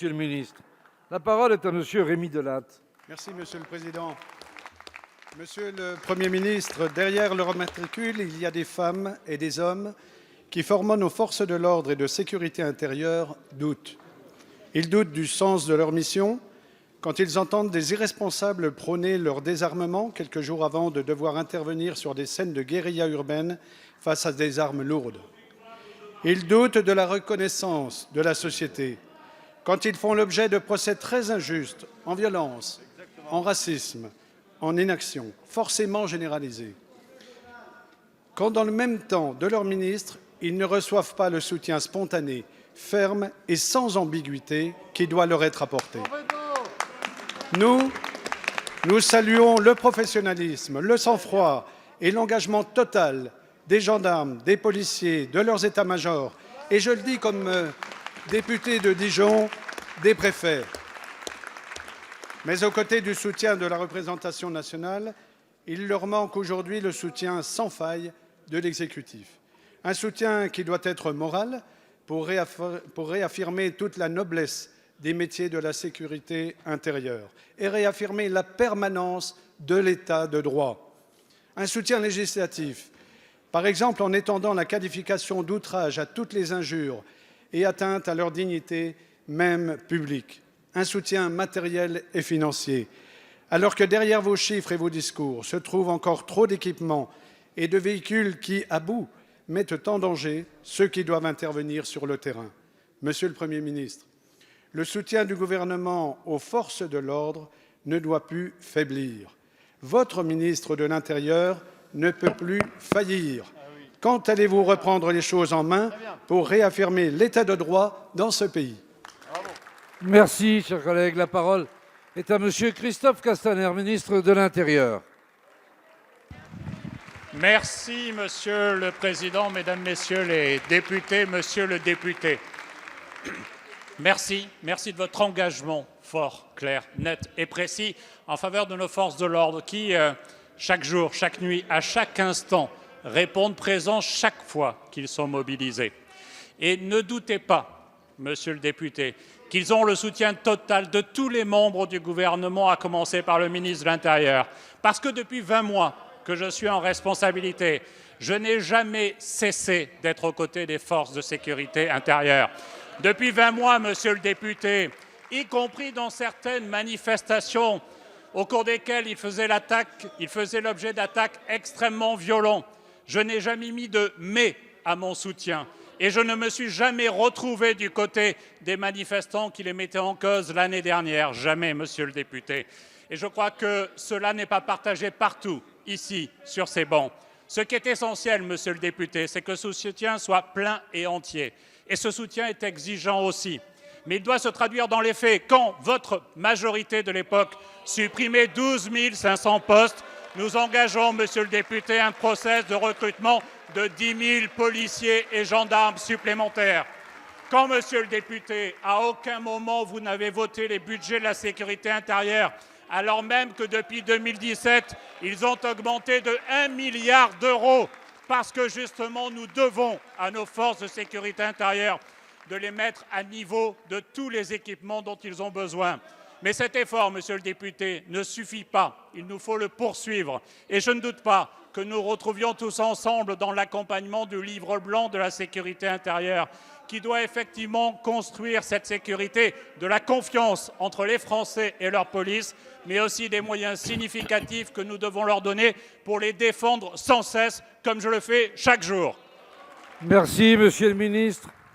Monsieur le ministre. La parole est à Monsieur Rémi Delatte. Merci, Monsieur le Président. Monsieur le Premier ministre, derrière leur matricule, il y a des femmes et des hommes qui, formant nos forces de l'ordre et de sécurité intérieure, doutent. Ils doutent du sens de leur mission quand ils entendent des irresponsables prôner leur désarmement quelques jours avant de devoir intervenir sur des scènes de guérilla urbaine face à des armes lourdes. Ils doutent de la reconnaissance de la société quand ils font l'objet de procès très injustes, en violence, en racisme, en inaction, forcément généralisée. Quand dans le même temps de leur ministre, ils ne reçoivent pas le soutien spontané, ferme et sans ambiguïté qui doit leur être apporté. Nous saluons le professionnalisme, le sang-froid et l'engagement total des gendarmes, des policiers, de leurs états-majors, et je le dis comme député de Dijon, des préfets. Mais aux côtés du soutien de la représentation nationale, il leur manque aujourd'hui le soutien sans faille de l'exécutif. Un soutien qui doit être moral pour réaffirmer toute la noblesse des métiers de la sécurité intérieure et réaffirmer la permanence de l'état de droit. Un soutien législatif, par exemple en étendant la qualification d'outrage à toutes les injures et atteintes à leur dignité, même publique. Un soutien matériel et financier. Alors que derrière vos chiffres et vos discours se trouvent encore trop d'équipements et de véhicules qui, à bout, mettent en danger ceux qui doivent intervenir sur le terrain. Monsieur le Premier ministre, le soutien du gouvernement aux forces de l'ordre ne doit plus faiblir. Votre ministre de l'Intérieur ne peut plus faillir. Quand allez-vous reprendre les choses en main pour réaffirmer l'état de droit dans ce pays? Merci, chers collègues. La parole est à Monsieur Christophe Castaner, ministre de l'Intérieur. Merci, Monsieur le Président, Mesdames, Messieurs les députés, Monsieur le député. Merci de votre engagement fort, clair, net et précis en faveur de nos forces de l'ordre qui, chaque jour, chaque nuit, à chaque instant, répondent présents chaque fois qu'ils sont mobilisés. Et ne doutez pas, Monsieur le député, qu'ils ont le soutien total de tous les membres du gouvernement, à commencer par le ministre de l'Intérieur. Parce que depuis 20 mois que je suis en responsabilité, je n'ai jamais cessé d'être aux côtés des forces de sécurité intérieure. Depuis 20 mois, Monsieur le député, y compris dans certaines manifestations au cours desquelles il faisait l'objet d'attaques extrêmement violentes, je n'ai jamais mis de « mais » à mon soutien. Et je ne me suis jamais retrouvé du côté des manifestants qui les mettaient en cause l'année dernière. Jamais, Monsieur le député. Et je crois que cela n'est pas partagé partout, ici, sur ces bancs. Ce qui est essentiel, Monsieur le député, c'est que ce soutien soit plein et entier. Et ce soutien est exigeant aussi. Mais il doit se traduire dans les faits. Quand votre majorité de l'époque supprimait 12 500 postes, nous engageons, Monsieur le député, un process de recrutement de 10 000 policiers et gendarmes supplémentaires. Quand, Monsieur le député, à aucun moment vous n'avez voté les budgets de la sécurité intérieure, alors même que depuis 2017, ils ont augmenté de 1 milliard d'euros, parce que justement nous devons à nos forces de sécurité intérieure de les mettre à niveau de tous les équipements dont ils ont besoin. Mais cet effort, Monsieur le député, ne suffit pas. Il nous faut le poursuivre. Et je ne doute pas que nous retrouvions tous ensemble dans l'accompagnement du livre blanc de la sécurité intérieure, qui doit effectivement construire cette sécurité de la confiance entre les Français et leur police, mais aussi des moyens significatifs que nous devons leur donner pour les défendre sans cesse, comme je le fais chaque jour. Merci, Monsieur le ministre.